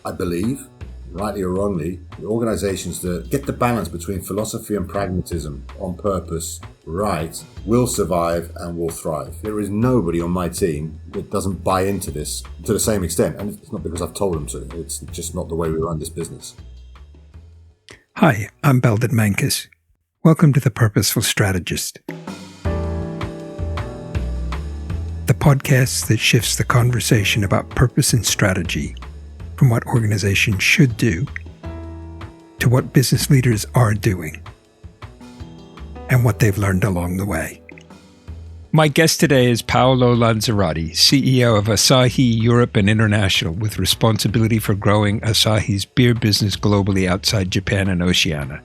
I believe, rightly or wrongly, the organizations that get the balance between philosophy and pragmatism on purpose right will survive and will thrive. There is nobody on my team that doesn't buy into this to the same extent. And it's not because I've told them to. It's just not the way we run this business. Hi, I'm Belden Mankus. Welcome to the Purposeful Strategist, the podcast that shifts the conversation about purpose and strategy from what organizations should do to what business leaders are doing and what they've learned along the way. My guest today is Paulo Lanzarotti, CEO of Asahi Europe International, with responsibility for growing Asahi's beer business globally outside Japan and Oceania.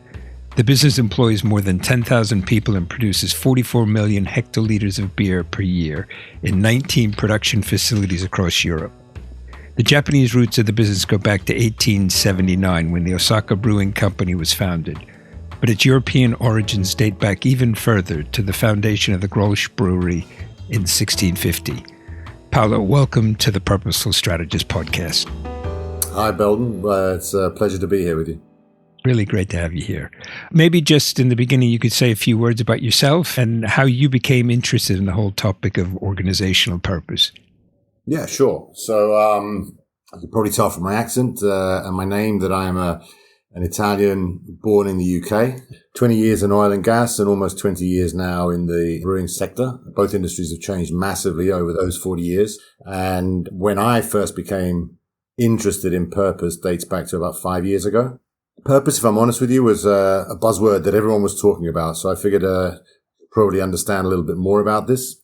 The business employs more than 10,000 people and produces 44 million hectoliters of beer per year in 19 production facilities across Europe. The Japanese roots of the business go back to 1879 when the Osaka Brewing Company was founded, but its European origins date back even further to the foundation of the Grolsch Brewery in 1650. Paolo, welcome to the Purposeful Strategist podcast. Hi, Belden. It's a pleasure to be here with you. Really great to have you here. Maybe just in the beginning, you could say a few words about yourself and how you became interested in the whole topic of organizational purpose. Yeah, sure. So you can probably tell from my accent and my name that I am an Italian born in the UK. 20 years in oil and gas and almost 20 years now in the brewing sector. Both industries have changed massively over those 40 years. And when I first became interested in purpose dates back to about 5 years ago. Purpose, if I'm honest with you, was a buzzword that everyone was talking about. So I figured probably understand a little bit more about this.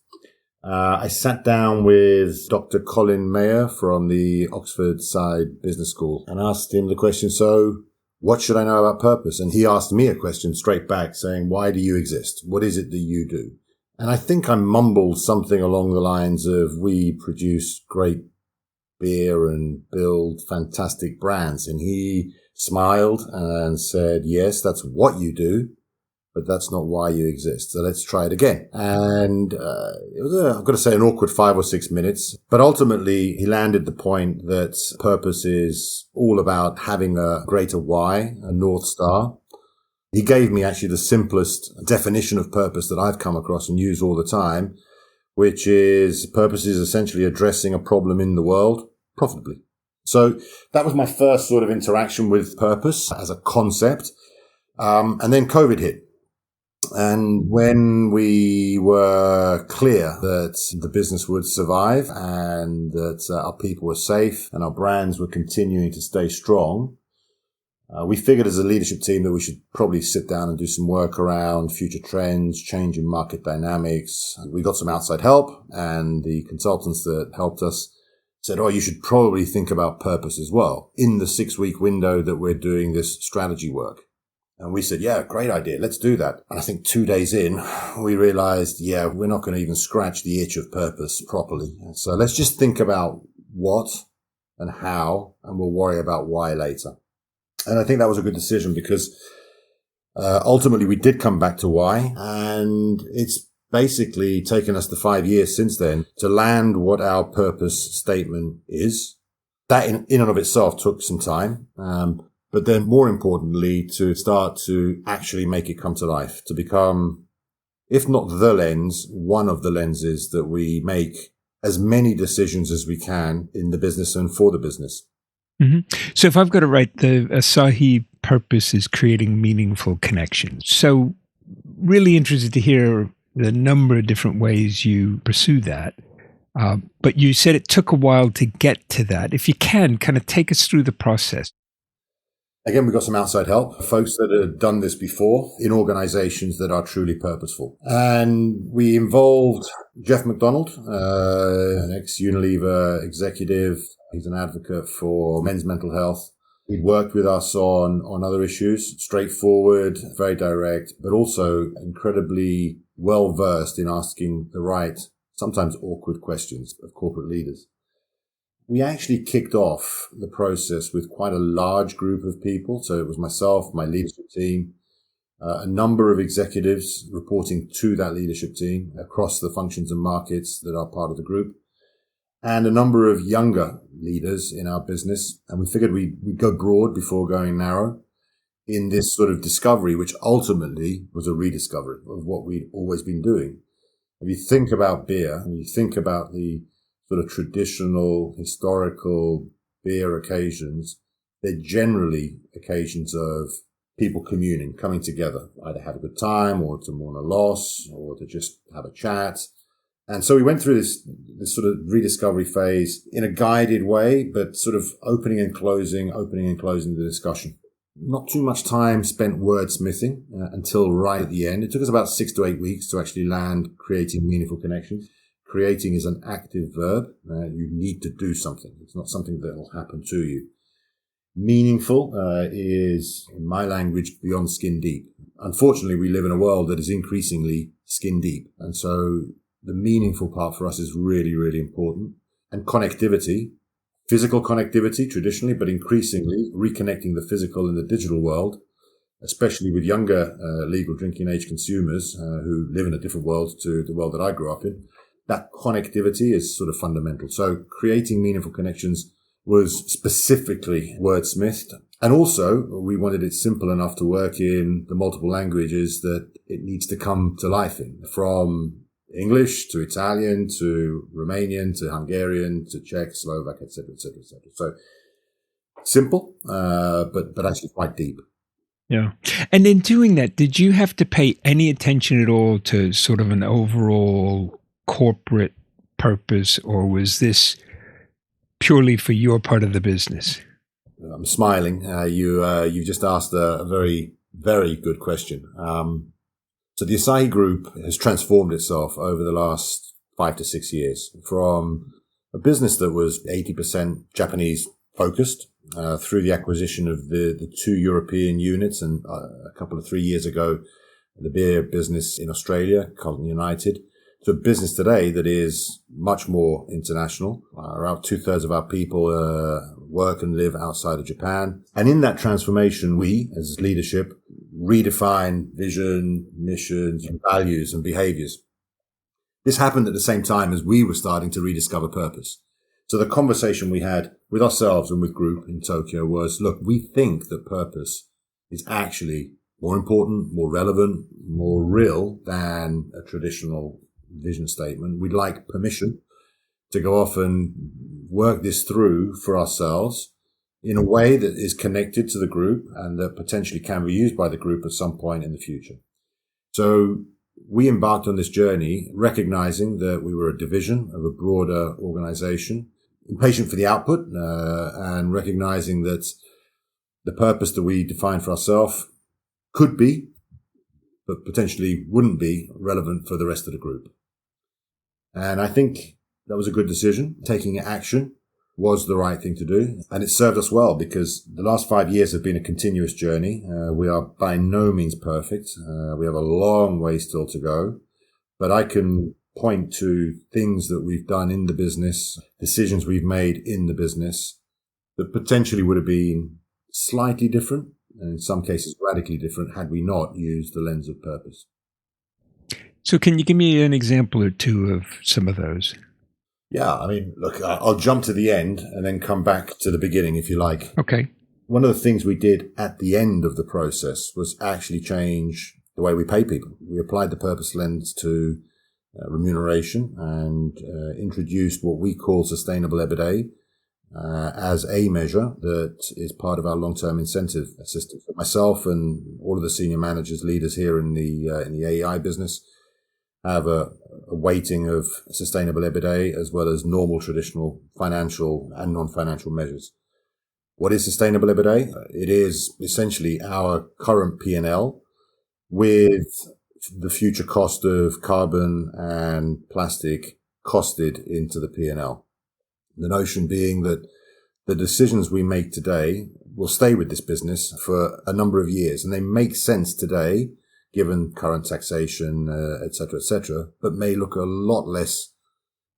I sat down with Dr. Colin Mayer from the Oxford Side Business School and asked him the question, so what should I know about purpose? And he asked me a question straight back saying, why do you exist? What is it that you do? And I think I mumbled something along the lines of, we produce great beer and build fantastic brands. And he smiled and said, yes, that's what you do, but that's not why you exist. So let's try it again. And it was, I've got to say, an awkward 5 or 6 minutes. But ultimately, he landed the point that purpose is all about having a greater why, a North Star. He gave me actually the simplest definition of purpose that I've come across and use all the time, which is purpose is essentially addressing a problem in the world profitably. So that was my first sort of interaction with purpose as a concept. And then COVID hit. And when we were clear that the business would survive and that our people were safe and our brands were continuing to stay strong, we figured as a leadership team that we should probably sit down and do some work around future trends, changing market dynamics. We got some outside help, and the consultants that helped us said, you should probably think about purpose as well in the 6-week window that we're doing this strategy work. And we said, yeah, great idea. Let's do that. And I think 2 days in, we realized, we're not going to even scratch the itch of purpose properly. So let's just think about what and how, and we'll worry about why later. And I think that was a good decision because ultimately we did come back to why. And it's basically taken us the 5 years since then to land what our purpose statement is. That in and of itself took some time. But then more importantly, to start to actually make it come to life, to become, if not the lens, one of the lenses that we make as many decisions as we can in the business and for the business. Mm-hmm. So if I've got it right, the Asahi purpose is creating meaningful connections. So really interested to hear the number of different ways you pursue that. But you said it took a while to get to that. If you can, kind of take us through the process. Again, we've got some outside help, folks that have done this before in organizations that are truly purposeful. And we involved Jeff McDonald, an ex-Unilever executive. He's an advocate for men's mental health. He'd worked with us on other issues, straightforward, very direct, but also incredibly well-versed in asking the right, sometimes awkward questions of corporate leaders. We actually kicked off the process with quite a large group of people. So it was myself, my leadership team, a number of executives reporting to that leadership team across the functions and markets that are part of the group. and a number of younger leaders in our business. And we figured we'd go broad before going narrow in this sort of discovery, which ultimately was a rediscovery of what we'd always been doing. If you think about beer and you think about the sort of traditional, historical beer occasions, they're generally occasions of people communing, coming together, either have a good time or to mourn a loss or to just have a chat. And so we went through this sort of rediscovery phase in a guided way, but sort of opening and closing the discussion. Not too much time spent wordsmithing until right at the end. It took us about 6 to 8 weeks to actually land creating meaningful connections. Creating is an active verb. You need to do something. It's not something that will happen to you. Meaningful is, in my language, beyond skin deep. Unfortunately, we live in a world that is increasingly skin deep. And so the meaningful part for us is really, really important. And connectivity, physical connectivity traditionally, but increasingly reconnecting the physical and the digital world, especially with younger legal drinking age consumers who live in a different world to the world that I grew up in. That connectivity is sort of fundamental. So creating meaningful connections was specifically wordsmithed. And also we wanted it simple enough to work in the multiple languages that it needs to come to life in, from English to Italian to Romanian to Hungarian to Czech, Slovak, etc., etc., etc. So simple, but actually quite deep. Yeah. And in doing that, did you have to pay any attention at all to sort of an overall corporate purpose, or was this purely for your part of the business? I'm smiling. You just asked a very, very good question. So the Asahi Group has transformed itself over the last 5 to 6 years from a business that was 80% Japanese focused through the acquisition of the 2 European units, and a couple of 3 years ago, the beer business in Australia, Carlton United, to a business today that is much more international. Around 2/3 of our people work and live outside of Japan. And in that transformation, we, as leadership, redefine vision, missions, values, and behaviors. This happened at the same time as we were starting to rediscover purpose. So the conversation we had with ourselves and with group in Tokyo was, look, we think that purpose is actually more important, more relevant, more real than a traditional vision statement. We'd like permission to go off and work this through for ourselves in a way that is connected to the group and that potentially can be used by the group at some point in the future. So we embarked on this journey recognizing that we were a division of a broader organization, impatient for the output, and recognizing that the purpose that we defined for ourselves could be, but potentially wouldn't be, relevant for the rest of the group. And I think that was a good decision. Taking action was the right thing to do. And it served us well because the last 5 years have been a continuous journey. We are by no means perfect. We have a long way still to go. But I can point to things that we've done in the business, decisions we've made in the business that potentially would have been slightly different, and in some cases radically different, had we not used the lens of purpose. So can you give me an example or two of some of those? Yeah, I mean, look, I'll jump to the end and then come back to the beginning if you like. Okay. One of the things we did at the end of the process was actually change the way we pay people. We applied the purpose lens to remuneration and introduced what we call sustainable EBITDA as a measure that is part of our long-term incentive system. For myself and all of the senior managers, leaders here in the AEI business have a weighting of sustainable EBITDA as well as normal traditional financial and non-financial measures. What is sustainable EBITDA? It is essentially our current P&L with the future cost of carbon and plastic costed into the P&L. The notion being that the decisions we make today will stay with this business for a number of years, and they make sense today given current taxation, et cetera, but may look a lot less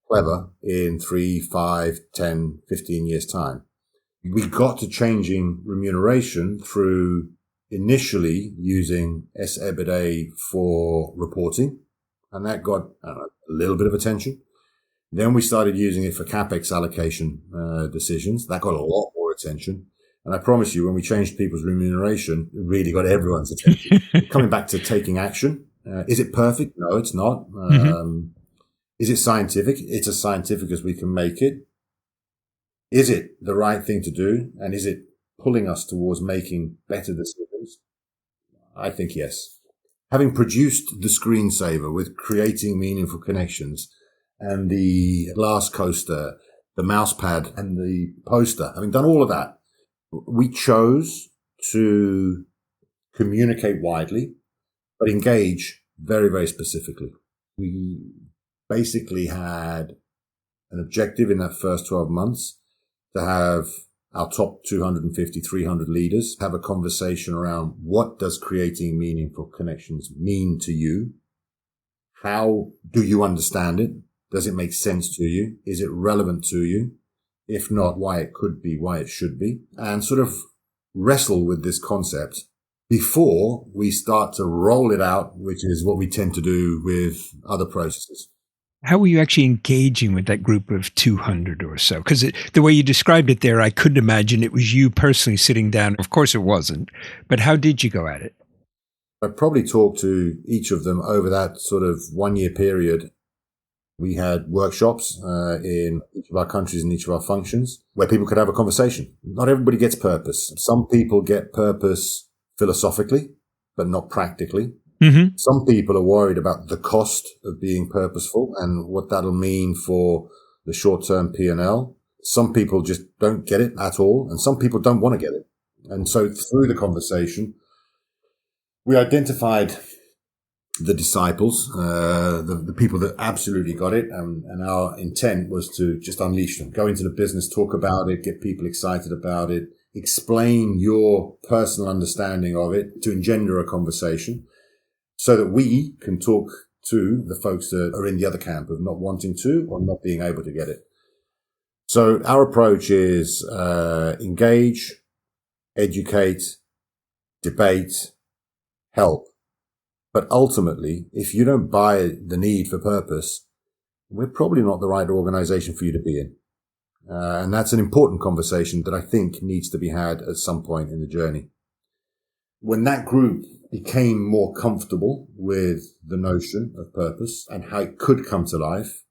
clever in 3, 5, 10, 15 years' time. We got to changing remuneration through initially using EBITDA for reporting, and that got a little bit of attention. Then we started using it for CapEx allocation decisions. That got a lot more attention. And I promise you, when we changed people's remuneration, it really got everyone's attention. Coming back to taking action. Is it perfect? No, it's not. Is it scientific? It's as scientific as we can make it. Is it the right thing to do? And is it pulling us towards making better decisions? I think yes. Having produced the screensaver with creating meaningful connections and the glass coaster, the mouse pad and the poster, having done all of that, we chose to communicate widely, but engage very, very specifically. We basically had an objective in that first 12 months to have our top 250, 300 leaders have a conversation around what does creating meaningful connections mean to you? How do you understand it? Does it make sense to you? Is it relevant to you? If not, why it could be, why it should be, and sort of wrestle with this concept before we start to roll it out, which is what we tend to do with other processes. How were you actually engaging with that group of 200 or so? Because the way you described it there, I couldn't imagine it was you personally sitting down. Of course it wasn't. But how did you go at it? I probably talked to each of them over that sort of 1 year period. We had workshops in each of our countries and each of our functions where people could have a conversation. Not everybody gets purpose. Some people get purpose philosophically, but not practically. Mm-hmm. Some people are worried about the cost of being purposeful and what that'll mean for the short-term P&L. Some people just don't get it at all, and some people don't want to get it. And so through the conversation, we identified the disciples, the people that absolutely got it, and our intent was to just unleash them, go into the business, talk about it, get people excited about it, explain your personal understanding of it to engender a conversation, so that we can talk to the folks that are in the other camp of not wanting to or not being able to get it. So our approach is engage, educate, debate, help. But ultimately, if you don't buy the need for purpose, we're probably not the right organization for you to be in. And that's an important conversation that I think needs to be had at some point in the journey. When that group became more comfortable with the notion of purpose and how it could come to life,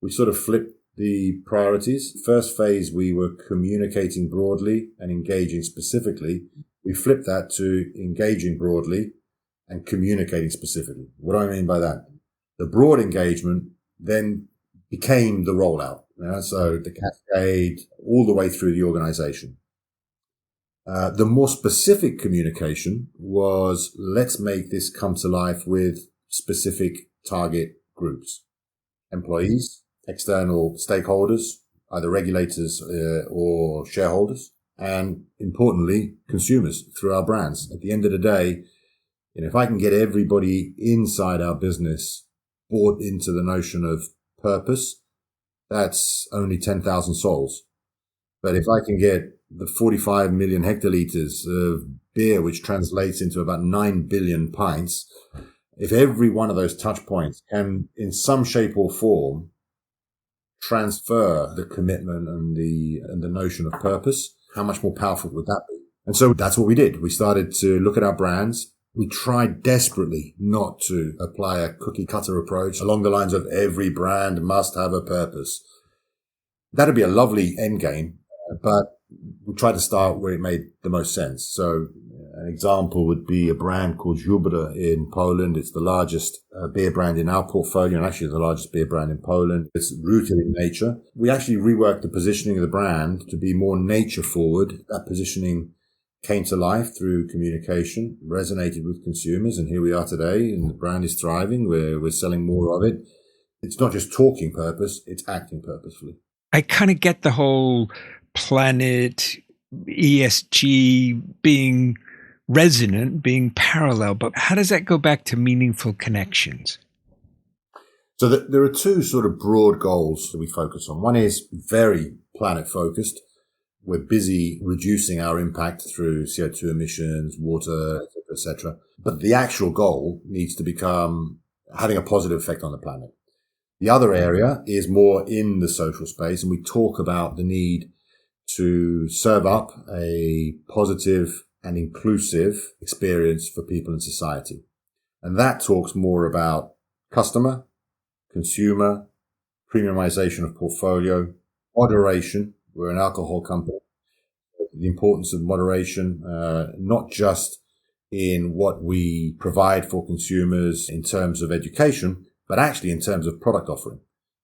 we sort of flipped the priorities. First phase, we were communicating broadly and engaging specifically. We flipped that to engaging broadly and communicating specifically. What do I mean by that? The broad engagement then became the rollout. So the cascade all the way through the organization. The more specific communication was, let's make this come to life with specific target groups, employees, external stakeholders, either regulators or shareholders, and importantly, consumers through our brands. At the end of the day, if I can get everybody inside our business bought into the notion of purpose, that's only 10,000 souls. But if I can get the 45 million hectoliters of beer, which translates into about 9 billion pints, if every one of those touch points can, in some shape or form, transfer the commitment and the notion of purpose, how much more powerful would that be? And so that's what we did. We started to look at our brands. We tried desperately not to apply a cookie cutter approach along the lines of every brand must have a purpose. That'd be a lovely end game, but we tried to start where it made the most sense. So an example would be a brand called Jubra in Poland. It's the largest beer brand in our portfolio and actually the largest beer brand in Poland. It's rooted in nature. We actually reworked the positioning of the brand to be more nature forward. That positioning came to life through communication, resonated with consumers, and here we are today, and the brand is thriving. We're selling more of it. It's not just talking purpose, it's acting purposefully. I kind of get the whole planet, ESG being resonant, being parallel, but how does that go back to meaningful connections? So there are two sort of broad goals that we focus on. One is very planet focused. We're busy reducing our impact through CO2 emissions, water, et cetera. But the actual goal needs to become having a positive effect on the planet. The other area is more in the social space, and we talk about the need to serve up a positive and inclusive experience for people in society. And that talks more about customer, consumer, premiumization of portfolio, moderation. We're an alcohol company. The importance of moderation, not just in what we provide for consumers in terms of education, but actually in terms of product offering.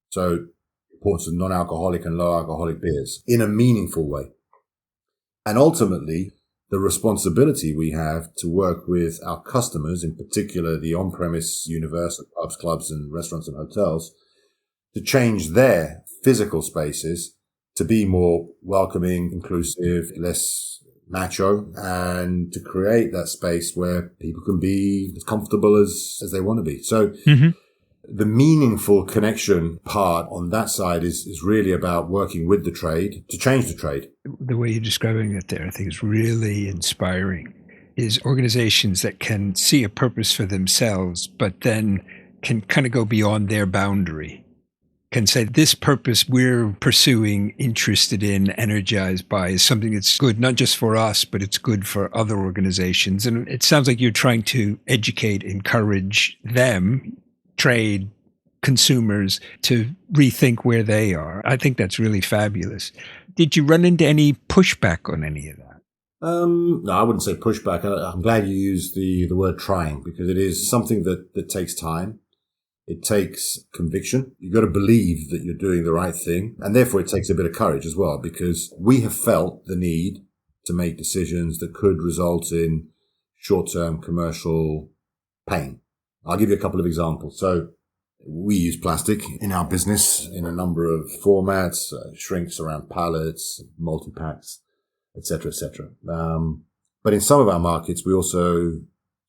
So importance of non-alcoholic and low alcoholic beers in a meaningful way. And ultimately, the responsibility we have to work with our customers, in particular the on-premise universe of pubs, clubs and restaurants and hotels, to change their physical spaces to be more welcoming, inclusive, less macho, and to create that space where people can be as comfortable as they want to be. So the meaningful connection part on that side is really about working with the trade to change the trade. The way you're describing it there, I think is really inspiring, is organizations that can see a purpose for themselves, but then can kind of go beyond their boundary, can say this purpose we're pursuing, interested in, energized by is something that's good, not just for us, but it's good for other organizations. And it sounds like you're trying to educate, encourage them, trade, consumers, to rethink where they are. I think that's really fabulous. Did you run into any pushback on any of that? No, I wouldn't say pushback. I'm glad you used the word trying, because it is something that takes time. It takes conviction. You've got to believe that you're doing the right thing. And therefore, it takes a bit of courage as well, because we have felt the need to make decisions that could result in short-term commercial pain. I'll give you a couple of examples. So we use plastic in our business in a number of formats, shrinks around pallets, multi-packs, etc., etc. But in some of our markets, we also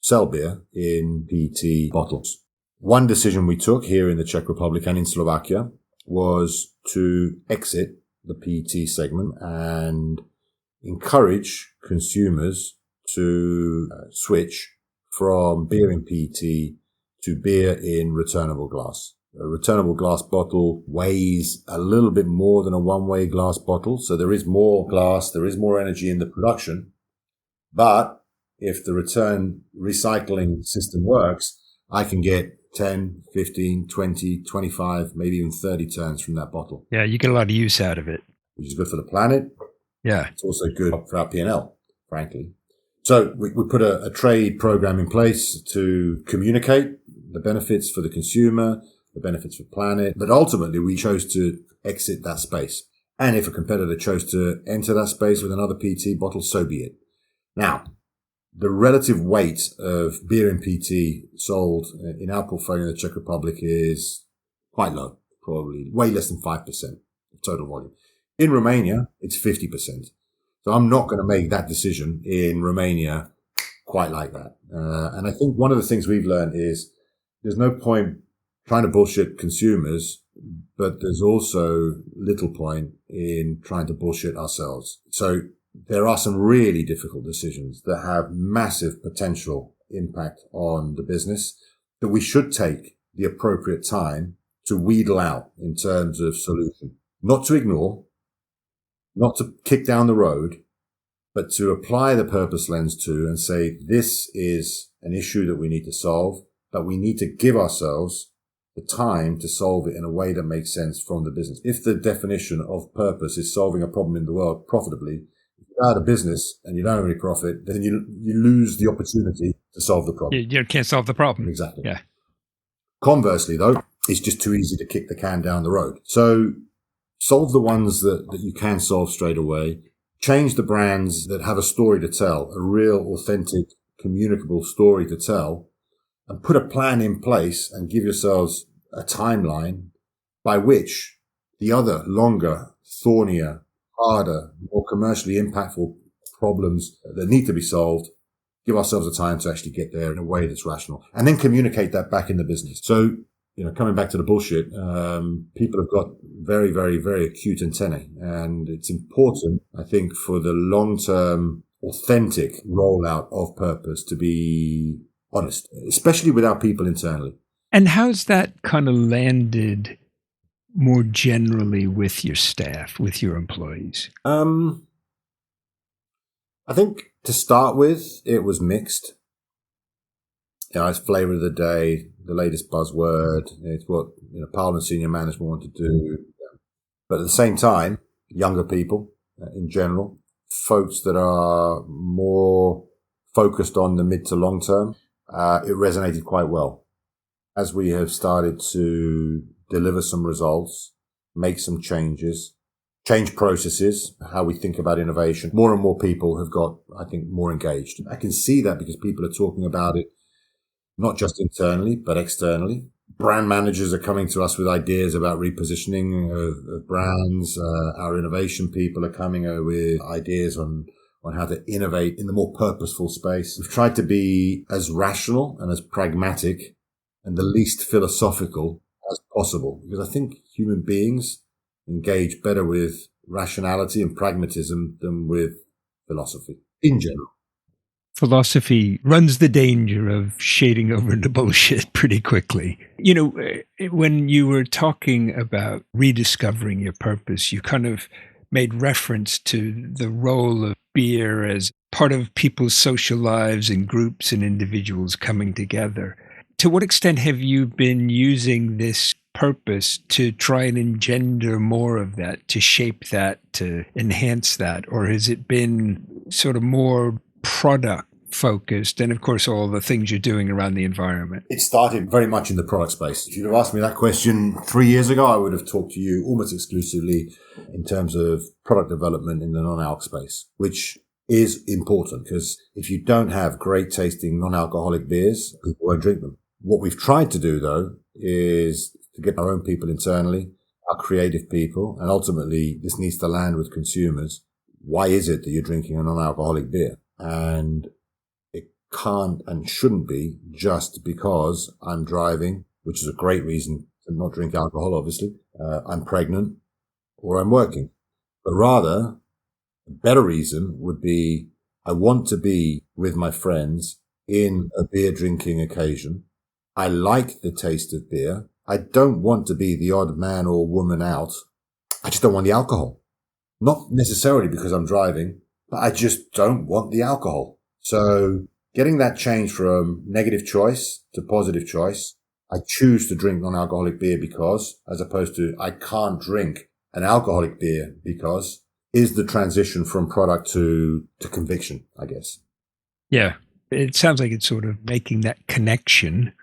sell beer in PET bottles. One decision we took here in the Czech Republic and in Slovakia was to exit the PET segment and encourage consumers to switch from beer in PET to beer in returnable glass. A returnable glass bottle weighs a little bit more than a one-way glass bottle. So there is more glass, there is more energy in the production. But if the return recycling system works, I can get 10, 15, 20, 25, maybe even 30 turns from that bottle. Yeah, you get a lot of use out of it. Which is good for the planet. Yeah. It's also good for our P&L, frankly. So we put a trade program in place to communicate the benefits for the consumer, the benefits for the planet. But ultimately, we chose to exit that space. And if a competitor chose to enter that space with another PET bottle, so be it. Now, the relative weight of beer in PET sold in our portfolio in the Czech Republic is quite low, probably way less than 5% of total volume. In Romania, it's 50%. So I'm not going to make that decision in Romania quite like that. And I think one of the things we've learned is there's no point trying to bullshit consumers, but there's also little point in trying to bullshit ourselves. So there are some really difficult decisions that have massive potential impact on the business that we should take the appropriate time to wheedle out in terms of solution. Not to ignore, not to kick down the road, but to apply the purpose lens to and say, this is an issue that we need to solve, but we need to give ourselves the time to solve it in a way that makes sense from the business. If the definition of purpose is solving a problem in the world profitably, if you're out of business and you don't have any profit, then you lose the opportunity to solve the problem. You can't solve the problem. Exactly. Yeah. Conversely, though, it's just too easy to kick the can down the road. So solve the ones that you can solve straight away. Change the brands that have a story to tell, a real, authentic, communicable story to tell, and put a plan in place and give yourselves a timeline by which the other longer, thornier, harder, more commercially impactful problems that need to be solved, give ourselves a time to actually get there in a way that's rational, and then communicate that back in the business. So, coming back to the bullshit, people have got very, very, very acute antennae, and it's important, I think, for the long-term, authentic rollout of purpose to be honest, especially with our people internally. And how's that kind of landed more generally with your staff, with your employees? I think to start with, it was mixed. It's flavor of the day, the latest buzzword. It's what Paolo and senior management want to do. But at the same time, younger people in general, folks that are more focused on the mid to long term, it resonated quite well. As we have started to deliver some results, make some changes, change processes, how we think about innovation, more and more people have got, I think, more engaged. I can see that because people are talking about it, not just internally, but externally. Brand managers are coming to us with ideas about repositioning of brands. Our innovation people are coming with ideas on how to innovate in the more purposeful space. We've tried to be as rational and as pragmatic and the least philosophical as possible, because I think human beings engage better with rationality and pragmatism than with philosophy in general. Philosophy runs the danger of shading over into bullshit pretty quickly. When you were talking about rediscovering your purpose, you kind of made reference to the role of beer as part of people's social lives and groups and individuals coming together. To what extent have you been using this purpose to try and engender more of that, to shape that, to enhance that? Or has it been sort of more product focused, and of course all the things you're doing around the environment? It started very much in the product space. If you'd have asked me that question 3 years ago, I would have talked to you almost exclusively in terms of product development in the non-alc space, which is important because if you don't have great tasting non-alcoholic beers, people won't drink them. What we've tried to do though is to get our own people internally, our creative people, and ultimately this needs to land with consumers. Why is it that you're drinking a non-alcoholic beer? And can't and shouldn't be just because I'm driving, which is a great reason to not drink alcohol, obviously. I'm pregnant or I'm working. But rather, a better reason would be I want to be with my friends in a beer drinking occasion. I like the taste of beer. I don't want to be the odd man or woman out. I just don't want the alcohol. Not necessarily because I'm driving, but I just don't want the alcohol. So getting that change from negative choice to positive choice, I choose to drink non-alcoholic beer because, as opposed to I can't drink an alcoholic beer because, is the transition from product to conviction, I guess. Yeah. It sounds like it's sort of making that connection,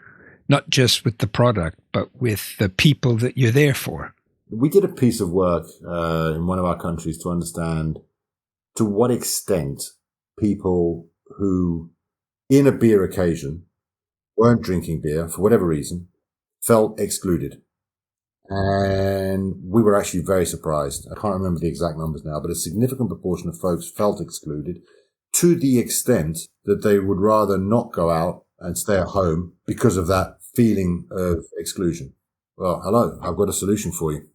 not just with the product, but with the people that you're there for. We did a piece of work in one of our countries to understand to what extent people who in a beer occasion, weren't drinking beer for whatever reason, felt excluded. And we were actually very surprised. I can't remember the exact numbers now, but a significant proportion of folks felt excluded to the extent that they would rather not go out and stay at home because of that feeling of exclusion. Well, hello, I've got a solution for you.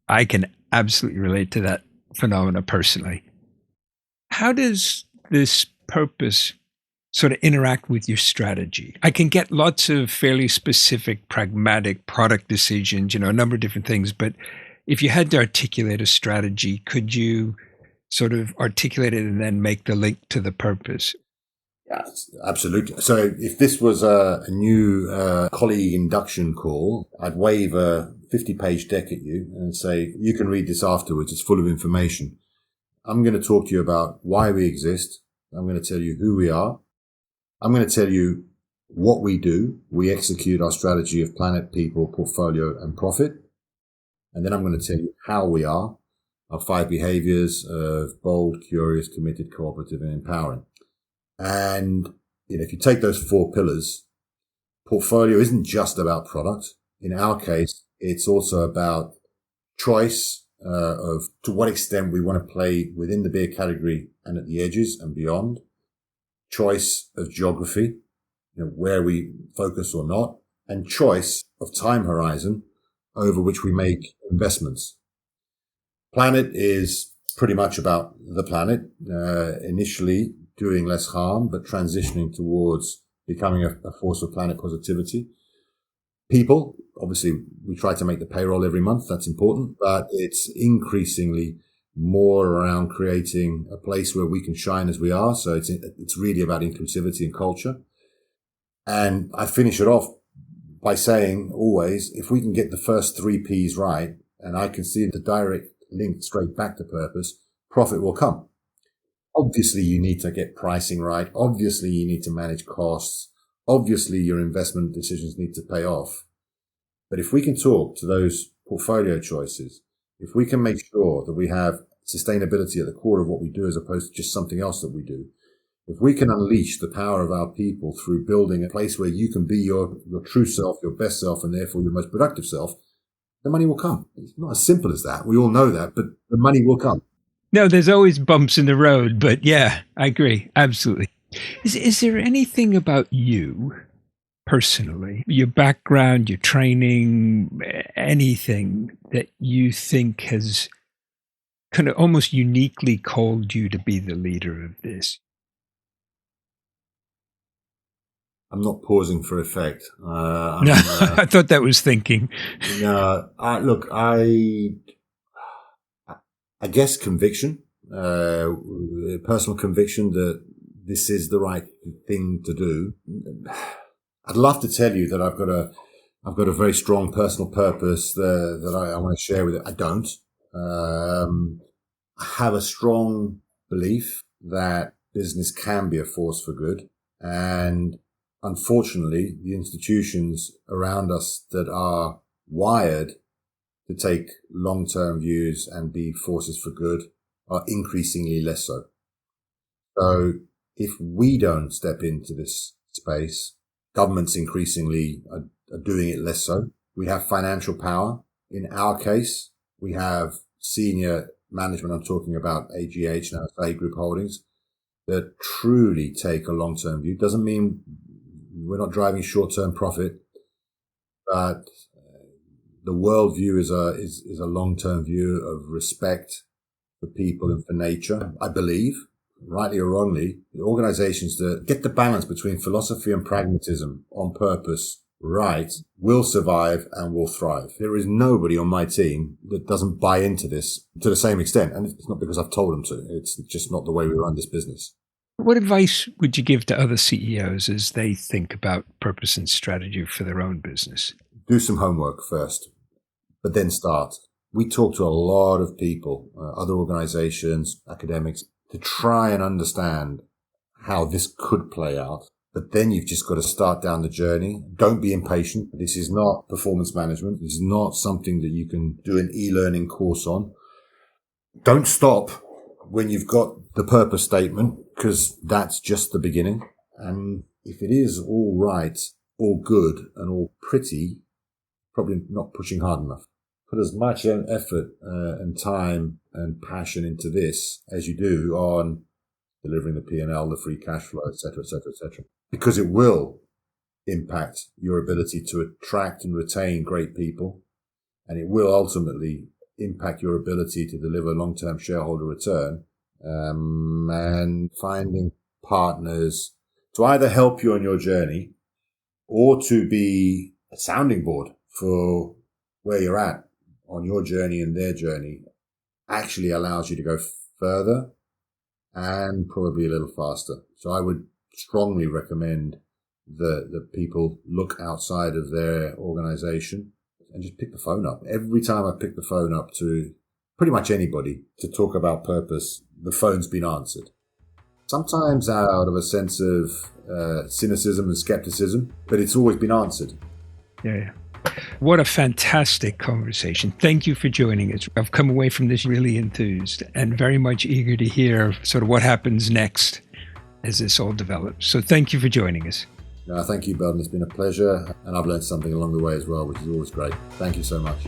I can absolutely relate to that phenomena personally. How does this purpose sort of interact with your strategy? I can get lots of fairly specific, pragmatic product decisions, a number of different things. But if you had to articulate a strategy, could you sort of articulate it and then make the link to the purpose? Yeah, absolutely. So if this was a new colleague induction call, I'd wave a 50-page deck at you and say, you can read this afterwards. It's full of information. I'm going to talk to you about why we exist. I'm going to tell you who we are. I'm going to tell you what we do. We execute our strategy of planet, people, portfolio, and profit. And then I'm going to tell you how we are, our 5 behaviors of bold, curious, committed, cooperative, and empowering. And if you take those 4 pillars, portfolio isn't just about product. In our case, it's also about choice of to what extent we want to play within the beer category and at the edges and beyond. Choice of geography, where we focus or not, and choice of time horizon over which we make investments. Planet is pretty much about the planet, initially doing less harm, but transitioning towards becoming a force of planet positivity. People, obviously, we try to make the payroll every month. That's important, but it's increasingly more around creating a place where we can shine as we are. So it's really about inclusivity and culture. And I finish it off by saying always, if we can get the first 3 Ps right, and I can see the direct link straight back to purpose, profit will come. Obviously, you need to get pricing right. Obviously, you need to manage costs. Obviously, your investment decisions need to pay off. But if we can talk to those portfolio choices, if we can make sure that we have sustainability at the core of what we do as opposed to just something else that we do, if we can unleash the power of our people through building a place where you can be your true self, your best self, and therefore your most productive self, the money will come. It's not as simple as that. We all know that, but the money will come. No, there's always bumps in the road, but yeah, I agree. Absolutely. Is there anything about you personally, your background, your training, anything that you think has kind of almost uniquely called you to be the leader of this? I'm not pausing for effect. I thought that was thinking. No, I guess conviction, personal conviction that this is the right thing to do. I'd love to tell you that I've got a very strong personal purpose that I want to share with it. I don't. I have a strong belief that business can be a force for good, and unfortunately, the institutions around us that are wired to take long-term views and be forces for good are increasingly less so. So if we don't step into this space, governments increasingly are doing it less so. We have financial power. In our case, we have senior management. I'm talking about AGH now, Asahi Group Holdings, that truly take a long-term view. Doesn't mean we're not driving short-term profit, but the worldview is a long-term view of respect for people and for nature. I believe, rightly or wrongly, the organizations that get the balance between philosophy and pragmatism on purpose right will survive and will thrive. There is nobody on my team that doesn't buy into this to the same extent. And it's not because I've told them to. It's just not the way we run this business. What advice would you give to other CEOs as they think about purpose and strategy for their own business? Do some homework first, but then start. We talk to a lot of people, other organizations, academics, to try and understand how this could play out. But then you've just got to start down the journey. Don't be impatient. This is not performance management. This is not something that you can do an e-learning course on. Don't stop when you've got the purpose statement, because that's just the beginning. And if it is all right, all good, and all pretty, probably not pushing hard enough. Put as much effort and time and passion into this as you do on delivering the P&L, the free cash flow, et cetera, et cetera, et cetera. Because it will impact your ability to attract and retain great people. And it will ultimately impact your ability to deliver long-term shareholder return, and finding partners to either help you on your journey or to be a sounding board for where you're at on your journey and their journey actually allows you to go further and probably a little faster. So I would strongly recommend that people look outside of their organization and just pick the phone up. Every time I pick the phone up to pretty much anybody to talk about purpose, the phone's been answered. Sometimes out of a sense of cynicism and skepticism, but it's always been answered. Yeah. What a fantastic conversation. Thank you for joining us. I've come away from this really enthused and very much eager to hear sort of what happens next as this all develops. So thank you for joining us. No, thank you, Belden. It's been a pleasure. And I've learned something along the way as well, which is always great. Thank you so much.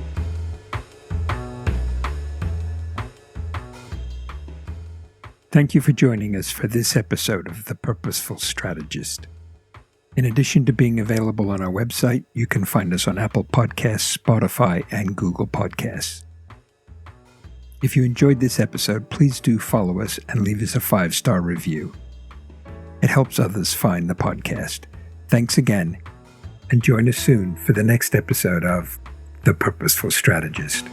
Thank you for joining us for this episode of The Purposeful Strategist. In addition to being available on our website, you can find us on Apple Podcasts, Spotify, and Google Podcasts. If you enjoyed this episode, please do follow us and leave us a 5-star review. It helps others find the podcast. Thanks again, and join us soon for the next episode of The Purposeful Strategist.